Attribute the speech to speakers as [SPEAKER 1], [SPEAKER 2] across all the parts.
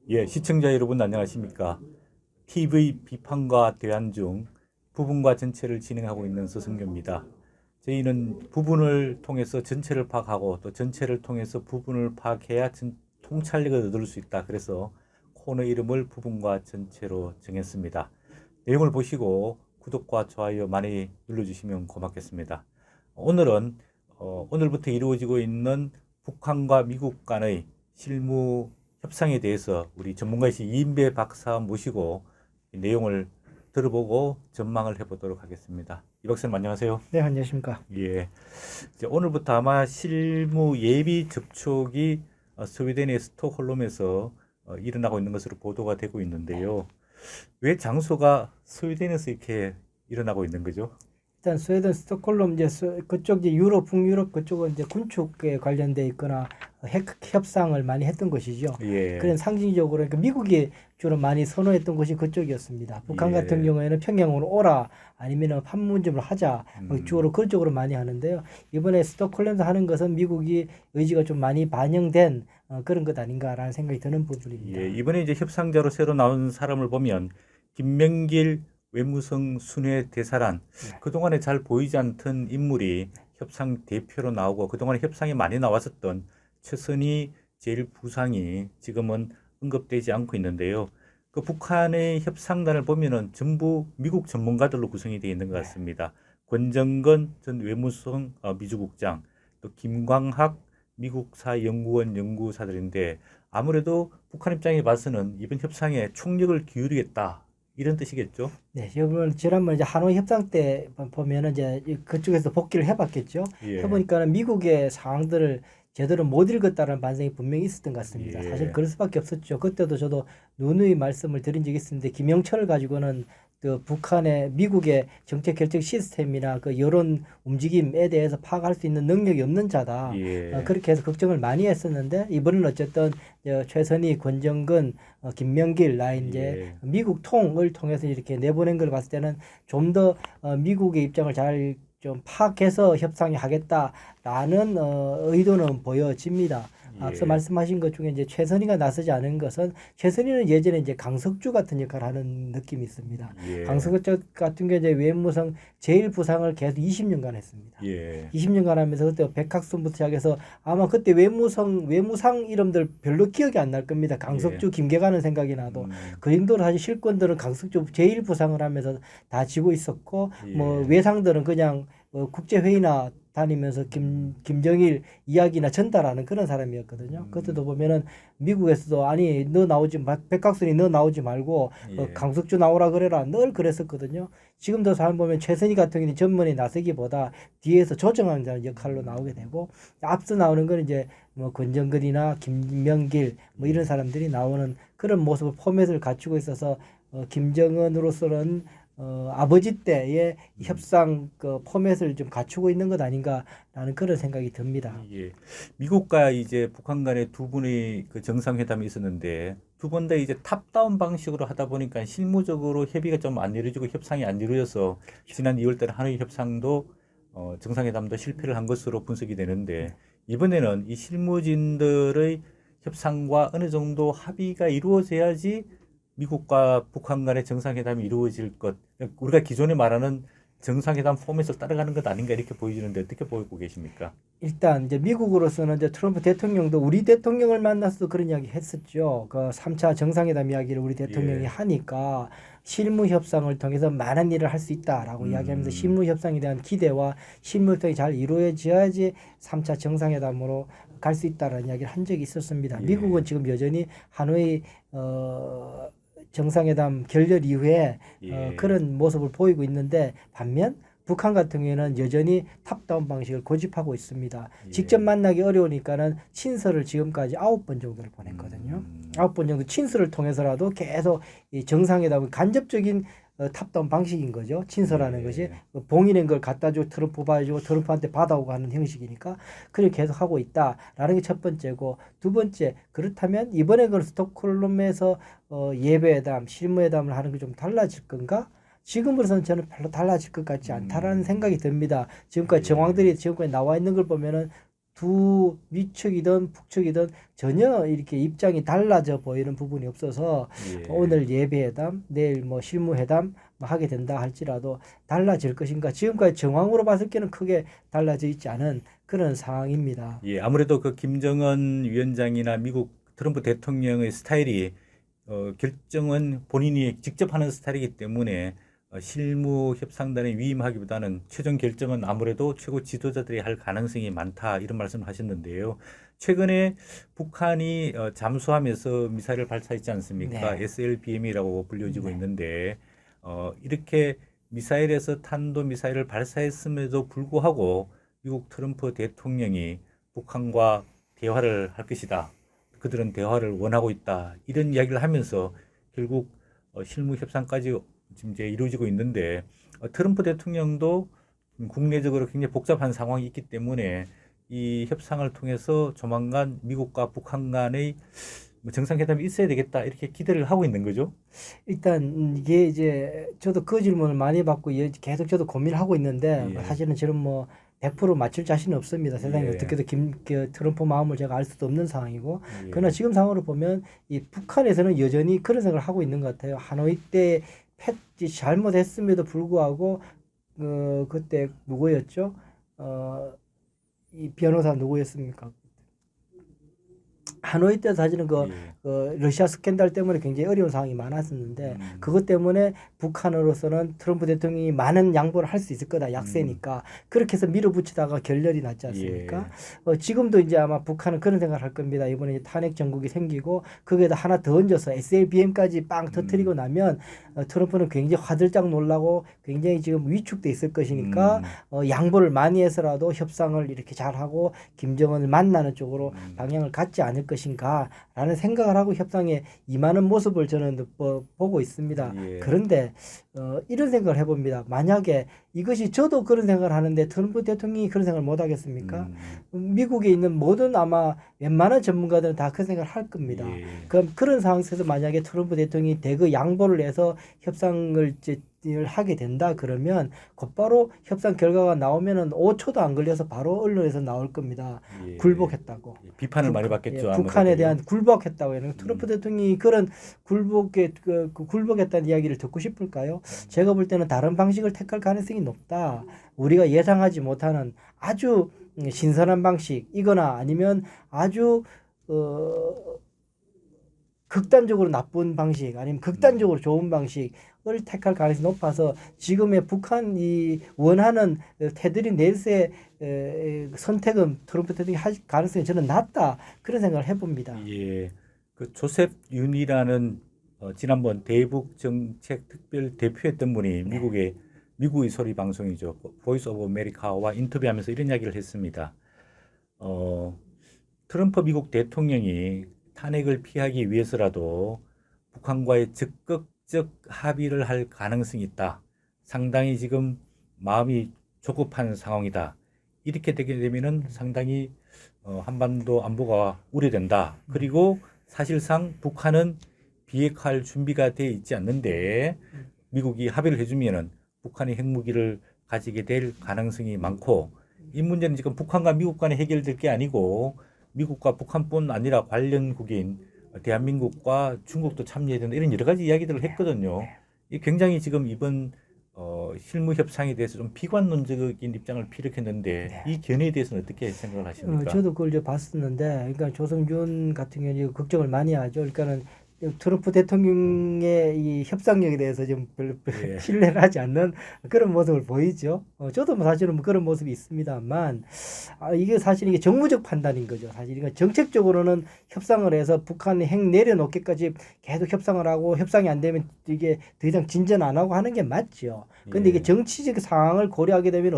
[SPEAKER 1] 예, 시청자 여러분 안녕하십니까? TV 비판과 대안 중 부분과 전체를 진행하고 있는 서승교입니다. 저희는 부분을 통해서 전체를 파악하고 또 전체를 통해서 부분을 파악해야 통찰력을 얻을 수 있다. 그래서 코너 이름을 부분과 전체로 정했습니다. 내용을 보시고 구독과 좋아요 많이 눌러주시면 고맙겠습니다. 오늘은 오늘부터 이루어지고 있는 북한과 미국 간의 실무 협상에 대해서 우리 전문가이신 이인배 박사 모시고 내용을 들어보고 전망을 해보도록 하겠습니다. 이 박사님 안녕하세요.
[SPEAKER 2] 네, 안녕하십니까.
[SPEAKER 1] 예. 이제 오늘부터 아마 실무 예비 접촉이 스웨덴의 스톡홀름에서 일어나고 있는 것으로 보도가 되고 있는데요. 왜 장소가 스웨덴에서 이렇게 일어나고 있는 거죠?
[SPEAKER 2] 일단 스웨덴 스톡홀름 이제 그쪽 이제 유럽 북유럽 그쪽은 이제 군축에 관련돼 있거나 핵 협상을 많이 했던 것이죠.
[SPEAKER 1] 예.
[SPEAKER 2] 그런 상징적으로 그러니까 미국이 주로 많이 선호했던 곳이 그쪽이었습니다. 북한
[SPEAKER 1] 예.
[SPEAKER 2] 같은 경우에는 평양으로 오라 아니면은 판문점을 하자 주로 그쪽으로 많이 하는데요. 이번에 스톡홀름에서 하는 것은 미국이 의지가 좀 많이 반영된 그런 것 아닌가라는 생각이 드는 부분입니다.
[SPEAKER 1] 예, 이번에 이제 협상자로 새로 나온 사람을 보면 김명길 외무성 순회 대사란
[SPEAKER 2] 네.
[SPEAKER 1] 그동안에 잘 보이지 않던 인물이 협상 대표로 나오고 그동안에 협상이 많이 나왔었던 최선희 제1부상이 지금은 언급되지 않고 있는데요. 그 북한의 협상단을 보면은 전부 미국 전문가들로 구성이 되어 있는 것 같습니다. 권정근 전 외무성 미주국장, 또 김광학 미국사 연구원 연구사들인데 아무래도 북한 입장에 봐서는 이번 협상에 총력을 기울이겠다 이런 뜻이겠죠.
[SPEAKER 2] 네, 지난번 이제 하노이 협상 때 보면은 이제 그쪽에서 복귀를 해봤겠죠.
[SPEAKER 1] 예.
[SPEAKER 2] 해보니까는 미국의 상황들을 제대로 못 읽었다는 반성이 분명히 있었던 것 같습니다.
[SPEAKER 1] 예.
[SPEAKER 2] 사실 그럴 수밖에 없었죠. 그때도 저도 누누이 말씀을 드린 적이 있었는데 김영철을 가지고는 그 북한의 미국의 정책 결정 시스템이나 그 여론 움직임에 대해서 파악할 수 있는 능력이 없는 자다.
[SPEAKER 1] 예.
[SPEAKER 2] 그렇게 해서 걱정을 많이 했었는데 이번은 어쨌든 최선희, 권정근, 김명길 라인 이제
[SPEAKER 1] 예.
[SPEAKER 2] 미국 통을 통해서 이렇게 내보낸 걸 봤을 때는 좀 더 미국의 입장을 잘 좀 파악해서 협상이 하겠다라는 의도는 보여집니다. 앞서
[SPEAKER 1] 예.
[SPEAKER 2] 말씀하신 것 중에 이제 최선희가 나서지 않은 것은 최선희는 예전에 이제 강석주 같은 역할을 하는 느낌이 있습니다.
[SPEAKER 1] 예.
[SPEAKER 2] 강석주 같은 경우 이제 외무성 제1부상을 계속 20년간 했습니다.
[SPEAKER 1] 예.
[SPEAKER 2] 20년간 하면서 그때 백학순부터 시작해서 아마 그때 외무상 이름들 별로 기억이 안 날 겁니다. 강석주, 김계관은 생각이 나도 그 정도로 사실 실권들은 강석주 제1부상을 하면서 다 지고 있었고 뭐
[SPEAKER 1] 예.
[SPEAKER 2] 외상들은 그냥 국제회의나 다니면서 김정일 이야기나 전달하는 그런 사람이었거든요. 그때도 보면은 미국에서도 아니 너 나오지 백학순이 너 나오지 말고
[SPEAKER 1] 예.
[SPEAKER 2] 강석주 나오라 그래라 늘 그랬었거든요. 지금도 사람 보면 최선희 같은 경우는 전면에 나서기보다 뒤에서 조정하는 역할로 나오게 되고 앞서 나오는 건 이제 뭐 권정근이나 김명길 뭐 이런 사람들이 나오는 그런 모습을 포맷을 갖추고 있어서 김정은으로서는 아버지 때의 협상 그 포맷을 좀 갖추고 있는 것 아닌가라는 그런 생각이 듭니다.
[SPEAKER 1] 예. 미국과 이제 북한 간의 두 분의 그 정상회담이 있었는데 두 번 다 이제 탑다운 방식으로 하다 보니까 실무적으로 협의가 좀 안 이루어지고 협상이 안 이루어져서 지난 2월 달 하노이 협상도 정상회담도 실패를 한 것으로 분석이 되는데 이번에는 이 실무진들의 협상과 어느 정도 합의가 이루어져야지 미국과 북한 간의 정상회담이 이루어질 것. 우리가 기존에 말하는 정상회담 포맷을 따라가는 것 아닌가 이렇게 보여지는데 어떻게 보고 계십니까?
[SPEAKER 2] 일단 이제 미국으로서는 이제 트럼프 대통령도 우리 대통령을 만나서 그런 이야기 했었죠. 그 3차 정상회담 이야기를 우리 대통령이
[SPEAKER 1] 예.
[SPEAKER 2] 하니까 실무 협상을 통해서 많은 일을 할 수 있다라고 이야기하면서 실무 협상에 대한 기대와 실무 협상이 잘 이루어져야지 3차 정상회담으로 갈 수 있다라는 이야기를 한 적이 있었습니다.
[SPEAKER 1] 예.
[SPEAKER 2] 미국은 지금 여전히 하노이 정상회담 결렬 이후에
[SPEAKER 1] 예.
[SPEAKER 2] 그런 모습을 보이고 있는데 반면 북한 같은 경우에는 여전히 탑다운 방식을 고집하고 있습니다.
[SPEAKER 1] 예.
[SPEAKER 2] 직접 만나기 어려우니까는 친서를 지금까지 9번 정도를 보냈거든요. 9번 정도 친서를 통해서라도 계속 이 정상회담은 간접적인 탑다운 방식인 거죠. 친서라는
[SPEAKER 1] 예.
[SPEAKER 2] 것이 봉인한 걸 갖다 주고 트럼프 봐주고 트럼프한테 받아오고 하는 형식이니까 그렇게 계속 하고 있다라는 게 첫 번째고 두 번째 그렇다면 이번에 그 스톡홀름에서 예배회담, 실무회담을 하는 게 좀 달라질 건가? 지금으로서는 저는 별로 달라질 것 같지 않다라는 생각이 듭니다. 지금까지
[SPEAKER 1] 예.
[SPEAKER 2] 정황들이 지금까지 나와 있는 걸 보면은 두 위측이든 북측이든 전혀 이렇게 입장이 달라져 보이는 부분이 없어서
[SPEAKER 1] 예.
[SPEAKER 2] 오늘 예비회담, 내일 뭐 실무회담 뭐 하게 된다 할지라도 달라질 것인가? 지금까지 정황으로 봤을 때는 크게 달라져 있지 않은 그런 상황입니다.
[SPEAKER 1] 예, 아무래도 그 김정은 위원장이나 미국 트럼프 대통령의 스타일이 결정은 본인이 직접 하는 스타일이기 때문에 실무 협상단에 위임하기보다는 최종 결정은 아무래도 최고 지도자들이 할 가능성이 많다 이런 말씀을 하셨는데요. 최근에 북한이 잠수함에서 미사일을 발사했지 않습니까?
[SPEAKER 2] 네.
[SPEAKER 1] SLBM이라고 불려지고
[SPEAKER 2] 네.
[SPEAKER 1] 있는데 이렇게 미사일에서 탄도 미사일을 발사했음에도 불구하고 미국 트럼프 대통령이 북한과 대화를 할 것이다. 그들은 대화를 원하고 있다. 이런 이야기를 하면서 결국 실무 협상까지 지금 이제 이루어지고 있는데 트럼프 대통령도 국내적으로 굉장히 복잡한 상황이 있기 때문에 이 협상을 통해서 조만간 미국과 북한 간의 뭐 정상회담이 있어야 되겠다 이렇게 기대를 하고 있는 거죠.
[SPEAKER 2] 일단 이게 이제 저도 그 질문을 많이 받고 계속 저도 고민을 하고 있는데
[SPEAKER 1] 예.
[SPEAKER 2] 사실은 저는 뭐 100% 맞출 자신은 없습니다. 세상에
[SPEAKER 1] 예.
[SPEAKER 2] 어떻게든 트럼프 마음을 제가 알 수도 없는 상황이고
[SPEAKER 1] 예.
[SPEAKER 2] 그러나 지금 상황으로 보면 이 북한에서는 여전히 그런 생각을 하고 있는 것 같아요. 하노이 때 패치 잘못했음에도 불구하고 그때 누구였죠? 이 변호사 누구였습니까? 하노이 때 사실은 러시아 스캔들 때문에 굉장히 어려운 상황이 많았었는데 그것 때문에 북한으로서는 트럼프 대통령이 많은 양보를 할 수 있을 거다. 약세니까. 그렇게 해서 밀어붙이다가 결렬이 났지 않습니까? 지금도 이제 아마 북한은 그런 생각을 할 겁니다. 이번에 이제 탄핵 정국이 생기고 거기에다 하나 더 얹어서 SLBM까지 빵 터뜨리고 나면 트럼프는 굉장히 화들짝 놀라고 굉장히 지금 위축돼 있을 것이니까 양보를 많이 해서라도 협상을 이렇게 잘하고 김정은을 만나는 쪽으로 방향을 갖지 않을 것인가라는 생각을 하고 협상에 임하는 모습을 저는 보고 있습니다.
[SPEAKER 1] 예.
[SPEAKER 2] 그런데 이런 생각을 해봅니다. 만약에 이것이 저도 그런 생각을 하는데 트럼프 대통령이 그런 생각을 못 하겠습니까? 미국에 있는 모든 아마 웬만한 전문가들은 다 그 생각을 할 겁니다.
[SPEAKER 1] 예.
[SPEAKER 2] 그럼 그런 상황에서 만약에 트럼프 대통령이 대거 양보를 해서 협상을 하게 된다 그러면 곧바로 협상 결과가 나오면은 5초도 안 걸려서 바로 언론에서 나올 겁니다.
[SPEAKER 1] 예.
[SPEAKER 2] 굴복했다고.
[SPEAKER 1] 비판을 많이 받겠죠.
[SPEAKER 2] 북한에
[SPEAKER 1] 아무래도요.
[SPEAKER 2] 대한 굴복했다고 해요. 트럼프 대통령이 그런 굴복했다는 이야기를 듣고 싶을까요? 제가 볼 때는 다른 방식을 택할 가능성이 높다. 우리가 예상하지 못하는 아주 신선한 방식이거나 아니면 아주 극단적으로 나쁜 방식 아니면 극단적으로 좋은 방식을 택할 가능성이 높아서 지금의 북한이 원하는 테드리 넬스의 선택은 트럼프 대통령이 할 가능성이 저는 낮다 그런 생각을 해봅니다.
[SPEAKER 1] 예, 그 조셉 윤이라는 지난번 대북 정책 특별 대표였던 분이 미국의 소리 방송이죠. 보이스 오브 아메리카와 인터뷰하면서 이런 이야기를 했습니다. 트럼프 미국 대통령이 탄핵을 피하기 위해서라도 북한과의 적극적 합의를 할 가능성이 있다. 상당히 지금 마음이 조급한 상황이다. 이렇게 되게 되면은 상당히 한반도 안보가 우려된다. 그리고 사실상 북한은 비핵화할 준비가 돼 있지 않는데 미국이 합의를 해주면은 북한이 핵무기를 가지게 될 가능성이 많고 이 문제는 지금 북한과 미국 간에 해결될 게 아니고 미국과 북한뿐 아니라 관련국인 대한민국과 중국도 참여해야 된다 이런 여러 가지 이야기들을 했거든요. 이 굉장히 지금 이번 실무 협상에 대해서 좀 비관론적인 입장을 피력했는데 이 견해에 대해서는 어떻게 생각을 하십니까?
[SPEAKER 2] 저도 그걸 이제 봤었는데, 그러니까 조성준 같은 경우는 걱정을 많이 하죠. 그러니까는 트럼프 대통령의 이 협상력에 대해서 좀 별로
[SPEAKER 1] 예.
[SPEAKER 2] 신뢰를 하지 않는 그런 모습을 보이죠. 저도 뭐 사실은 뭐 그런 모습이 있습니다만, 이게 사실 이게 정무적 판단인 거죠. 사실 그러니까 정책적으로는 협상을 해서 북한이 핵 내려놓기까지 계속 협상을 하고 협상이 안 되면 이게 더 이상 진전 안 하고 하는 게 맞죠. 근데 이게 정치적 상황을 고려하게 되면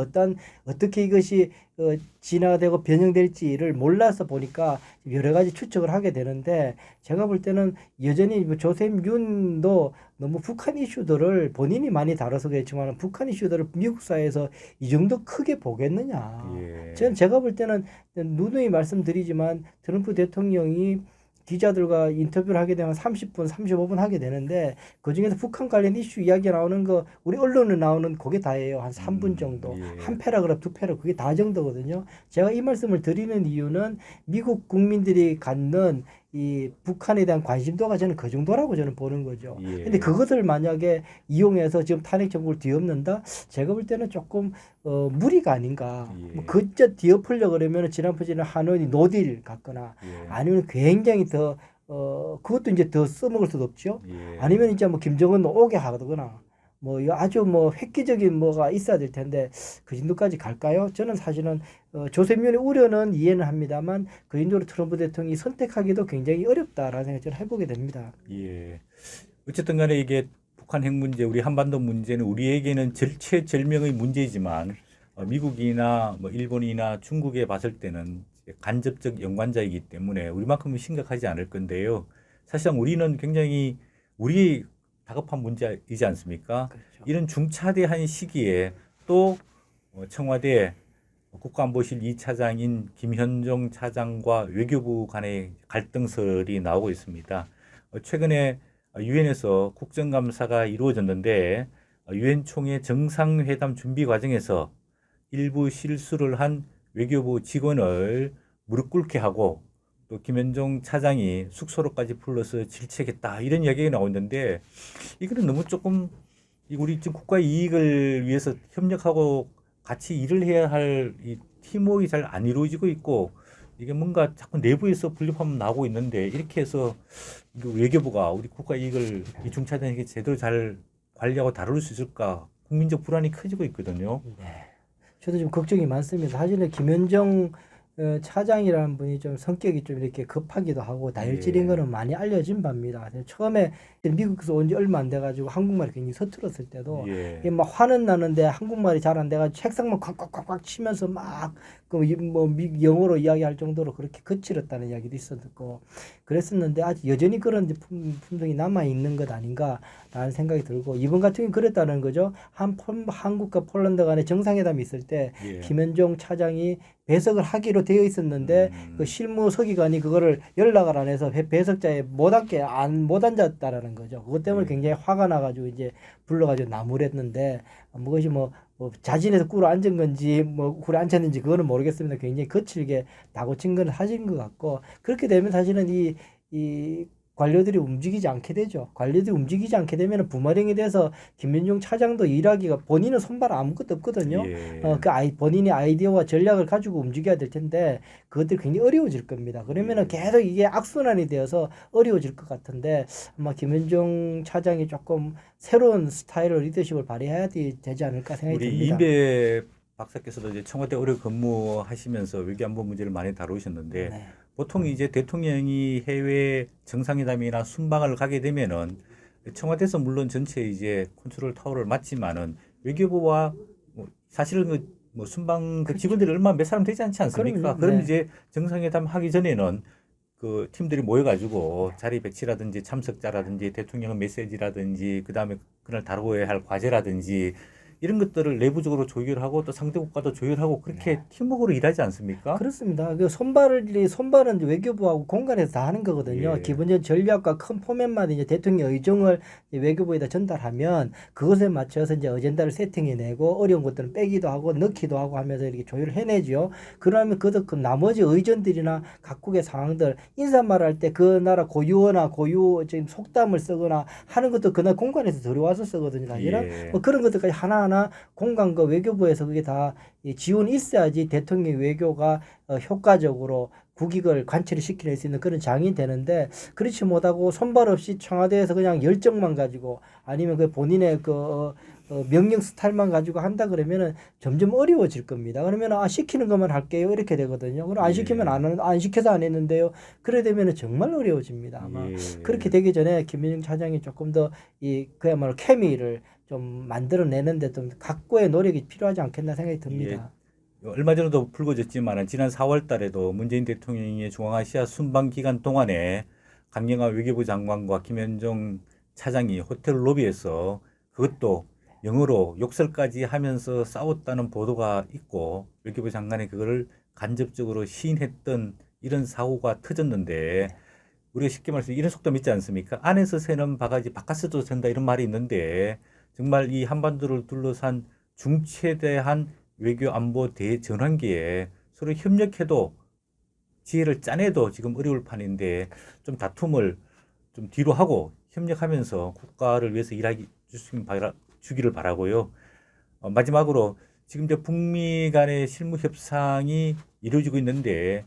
[SPEAKER 2] 어떻게 이것이 진화되고 변형될지를 몰라서 보니까 여러 가지 추측을 하게 되는데 제가 볼 때는 여전히 조셉 윤도 너무 북한 이슈들을 본인이 많이 다뤄서 그렇지만 북한 이슈들을 미국 사회에서 이 정도 크게 보겠느냐.
[SPEAKER 1] 예.
[SPEAKER 2] 제가 볼 때는 누누이 말씀드리지만 트럼프 대통령이 기자들과 인터뷰를 하게 되면 30분, 35분 하게 되는데 그중에서 북한 관련 이슈 이야기 나오는 거 우리 언론에 나오는 그게 다예요. 한 3분 정도.
[SPEAKER 1] 예.
[SPEAKER 2] 한 패러그래프, 두 패러그래프 그게 다 정도거든요. 제가 이 말씀을 드리는 이유는 미국 국민들이 갖는 이 북한에 대한 관심도가 저는 그 정도라고 저는 보는 거죠.
[SPEAKER 1] 예.
[SPEAKER 2] 근데 그것을 만약에 이용해서 지금 탄핵 정부를 뒤엎는다? 제가 볼 때는 조금 무리가 아닌가.
[SPEAKER 1] 예.
[SPEAKER 2] 뭐 그저 뒤엎으려 그러면 지난번에 하노이 노딜 같거나
[SPEAKER 1] 예.
[SPEAKER 2] 아니면 굉장히 더 그것도 이제 더 써먹을 수도 없죠.
[SPEAKER 1] 예.
[SPEAKER 2] 아니면 이제 뭐 김정은 오게 하거나 뭐 아주 뭐 획기적인 뭐가 있어야 될 텐데 그 정도까지 갈까요? 저는 사실은 조세민의 우려는 이해는 합니다만 그 정도로 트럼프 대통령이 선택하기도 굉장히 어렵다라는 생각을 저는 해보게 됩니다.
[SPEAKER 1] 예. 어쨌든 간에 이게 북한 핵 문제, 우리 한반도 문제는 우리에게는 절체절명의 문제이지만 미국이나 뭐 일본이나 중국에 봤을 때는 간접적 연관자이기 때문에 우리만큼은 심각하지 않을 건데요. 사실상 우리는 굉장히 우리 다급한 문제이지 않습니까?
[SPEAKER 2] 그렇죠.
[SPEAKER 1] 이런 중차대한 시기에 또 청와대 국가안보실 2차장인 김현종 차장과 외교부 간의 갈등설이 나오고 있습니다. 최근에 유엔에서 국정감사가 이루어졌는데 유엔 총회 정상회담 준비 과정에서 일부 실수를 한 외교부 직원을 무릎 꿇게 하고 또 김현종 차장이 숙소로까지 불러서 질책했다 이런 이야기가 나오는데 이거는 너무 조금 우리 지금 국가의 이익을 위해서 협력하고 같이 일을 해야 할 이 팀워크가 잘 안 이루어지고 있고 이게 뭔가 자꾸 내부에서 분립하면 나오고 있는데 이렇게 해서 외교부가 우리 국가 이익을 이 중차장에게 제대로 잘 관리하고 다룰 수 있을까 국민적 불안이 커지고 있거든요.
[SPEAKER 2] 네. 저도 좀 걱정이 많습니다. 사실은 김현정 차장이라는 분이 좀 성격이 좀 이렇게 급하기도 하고 다혈질인
[SPEAKER 1] 예.
[SPEAKER 2] 거는 많이 알려진 바입니다. 처음에 미국에서 온 지 얼마 안 돼가지고 한국말이 굉장히 서툴었을 때도
[SPEAKER 1] 예.
[SPEAKER 2] 이게 막 화는 나는데 한국말이 잘 안 돼가지고 책상만 콱콱콱콱 치면서 막 뭐 영어로 이야기할 정도로 그렇게 거칠었다는 이야기도 있었고 그랬었는데 아직 여전히 그런 이제 품성이 남아 있는 것 아닌가라는 생각이 들고 이번 같은 경우는 그랬다는 거죠. 한국과 폴란드 간의 정상회담이 있을 때
[SPEAKER 1] 예.
[SPEAKER 2] 김현종 차장이 배석을 하기로 되어 있었는데 그 실무 서기관이 그거를 연락을 안 해서 배석자에 못 앉았다라는 거죠. 그것 때문에
[SPEAKER 1] 네.
[SPEAKER 2] 굉장히 화가 나가지고 이제 불러가지고 나무랬는데 그것이 뭐 자진해서 꿇어 앉은 건지 뭐 꿇어 앉혔는지 그거는 모르겠습니다. 굉장히 거칠게 다고친 건 사실인 것 같고 그렇게 되면 사실은 이 관료들이 움직이지 않게 되죠. 관료들이 움직이지 않게 되면 부마령에 대해서 김현종 차장도 일하기가 본인은 손발 아무것도 없거든요.
[SPEAKER 1] 예.
[SPEAKER 2] 본인의 아이디어와 전략을 가지고 움직여야 될 텐데 그것들이 굉장히 어려워질 겁니다. 그러면은 계속 이게 악순환이 되어서 어려워질 것 같은데 아마 김현종 차장이 조금 새로운 스타일의 리더십을 발휘해야 되지 않을까 생각이
[SPEAKER 1] 우리
[SPEAKER 2] 듭니다.
[SPEAKER 1] 이인배 박사께서도 이제 청와대 오래 근무하시면서 외교안보 문제를 많이 다루셨는데
[SPEAKER 2] 네.
[SPEAKER 1] 보통 이제 대통령이 해외 정상회담이나 순방을 가게 되면은 청와대에서 물론 전체 이제 컨트롤 타워를 맡지만은 외교부와 사실은 뭐 순방 그 직원들이 얼마 몇 사람 되지 않지 않습니까?
[SPEAKER 2] 그럼요.
[SPEAKER 1] 그럼
[SPEAKER 2] 네.
[SPEAKER 1] 이제 정상회담 하기 전에는 그 팀들이 모여가지고 자리 배치라든지 참석자라든지 대통령 메시지라든지 그 다음에 그날 다루어야 할 과제라든지 이런 것들을 내부적으로 조율하고 또 상대 국가도 조율하고 그렇게 팀워크로 일하지 않습니까?
[SPEAKER 2] 그렇습니다. 그 손발은 이제 외교부하고 공간에서 다 하는 거거든요.
[SPEAKER 1] 예.
[SPEAKER 2] 기본적인 전략과 큰 포맷만 이제 대통령 의중을 이제 외교부에다 전달하면 그것에 맞춰서 이제 어젠다를 세팅해내고 어려운 것들은 빼기도 하고 넣기도 하고 하면서 이렇게 조율을 해내죠. 그러면 그 나머지 의전들이나 각국의 상황들 인사말 할 때 그 나라 고유어나 고유 지금 속담을 쓰거나 하는 것도 그날 공간에서 들어와서 쓰거든요. 사실은
[SPEAKER 1] 예.
[SPEAKER 2] 뭐 그런 것들까지 하나하나 공간과 외교부에서 그게 다 지원이 있어야지 대통령 외교가 효과적으로 국익을 관철을 시킬 수 있는 그런 장이 되는데 그렇지 못하고 손발 없이 청와대에서 그냥 열정만 가지고 아니면 그 본인의 명령 스타일만 가지고 한다 그러면은 점점 어려워질 겁니다. 그러면 시키는 것만 할게요 이렇게 되거든요. 그럼 안 시키면 안 시켜서 안 했는데요. 그래 되면은 정말 어려워집니다. 아마
[SPEAKER 1] 예.
[SPEAKER 2] 그렇게 되기 전에 김현정 차장이 조금 더 그야말로 케미를 좀 만들어내는데 좀 각고의 노력이 필요하지 않겠나 생각이 듭니다.
[SPEAKER 1] 얼마 전에도 불거졌지만 지난 4월 달에도 문재인 대통령의 중앙아시아 순방 기간 동안에 강경화 외교부 장관과 김현종 차장이 호텔 로비에서 그것도 영어로 욕설까지 하면서 싸웠다는 보도가 있고 외교부 장관이 그거를 간접적으로 시인했던 이런 사고가 터졌는데 우리가 쉽게 말해서 이런 속담 있지 않습니까? 안에서 새는 바가지 바깥에도 샌다 이런 말이 있는데 정말 이 한반도를 둘러싼 중체대한 외교 안보 대전환기에 서로 협력해도 지혜를 짜내도 지금 어려울 판인데 좀 다툼을 좀 뒤로 하고 협력하면서 국가를 위해서 일하기 주기를 바라고요. 마지막으로 지금 이제 북미 간의 실무 협상이 이루어지고 있는데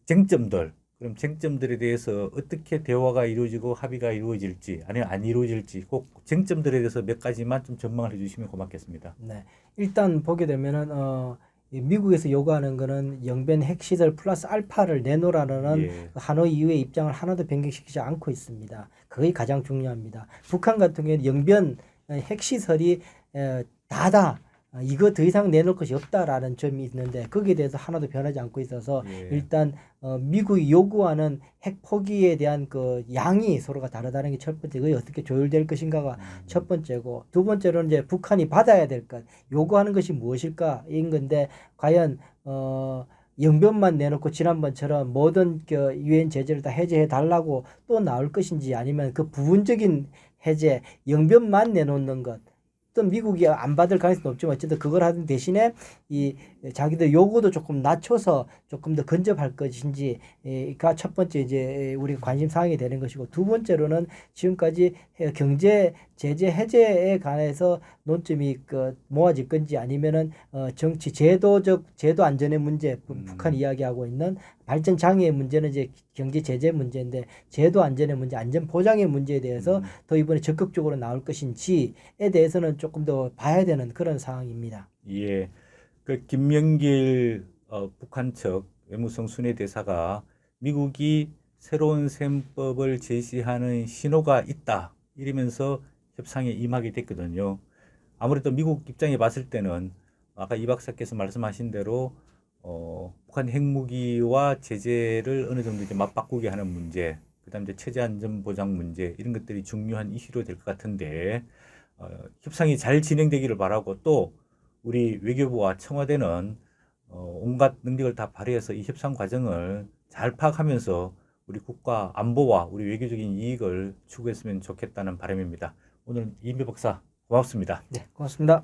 [SPEAKER 1] 쟁점들 그럼 쟁점들에 대해서 어떻게 대화가 이루어지고 합의가 이루어질지 아니면 안 이루어질지 꼭 쟁점들에 대해서 몇 가지만 좀 전망을 해주시면 고맙겠습니다.
[SPEAKER 2] 네. 일단 보게 되면은 이 미국에서 요구하는 거는 영변 핵시설 플러스 알파를 내놓으라는
[SPEAKER 1] 예.
[SPEAKER 2] 하노이 이후의 입장을 하나도 변경시키지 않고 있습니다. 그게 가장 중요합니다. 북한 같은 경우에는 영변 핵시설이 다다 이거 더 이상 내놓을 것이 없다라는 점이 있는데 거기에 대해서 하나도 변하지 않고 있어서
[SPEAKER 1] 예.
[SPEAKER 2] 일단 미국이 요구하는 핵 포기에 대한 그 양이 서로가 다르다는 게 첫 번째, 그게 어떻게 조율될 것인가가 첫 번째고, 두 번째로는 이제 북한이 받아야 될 것, 요구하는 것이 무엇일까인 건데 과연 영변만 내놓고 지난번처럼 모든 그 유엔 제재를 다 해제해 달라고 또 나올 것인지 아니면 그 부분적인 해제 영변만 내놓는 것. 또 미국이 안 받을 가능성이 없지만 어쨌든 그걸 하는 대신에 이 자기들 요구도 조금 낮춰서 조금 더 근접할 것인지가 첫 번째 이제 우리가 관심 사항이 되는 것이고, 두 번째로는 지금까지 경제 제재 해제에 관해서 논점이 모아질 건지 아니면은 정치 제도 안전의 문제, 북한이 이야기하고 있는 발전 장애의 문제는 이제 경제 제재 문제인데 제도 안전의 문제, 안전 보장의 문제에 대해서 더 이번에 적극적으로 나올 것인지에 대해서는 조금 더 봐야 되는 그런 상황입니다.
[SPEAKER 1] 예. 그 김명길 북한 측 외무성 순회대사가 미국이 새로운 셈법을 제시하는 신호가 있다 이러면서 협상에 임하게 됐거든요. 아무래도 미국 입장에 봤을 때는 아까 이 박사께서 말씀하신 대로 북한 핵무기와 제재를 어느 정도 이제 맞바꾸게 하는 문제, 그다음 이제 체제 안전 보장 문제 이런 것들이 중요한 이슈로 될 것 같은데 협상이 잘 진행되기를 바라고, 또 우리 외교부와 청와대는 온갖 능력을 다 발휘해서 이 협상 과정을 잘 파악하면서 우리 국가 안보와 우리 외교적인 이익을 추구했으면 좋겠다는 바람입니다. 오늘 이인배 박사 고맙습니다.
[SPEAKER 2] 네, 고맙습니다.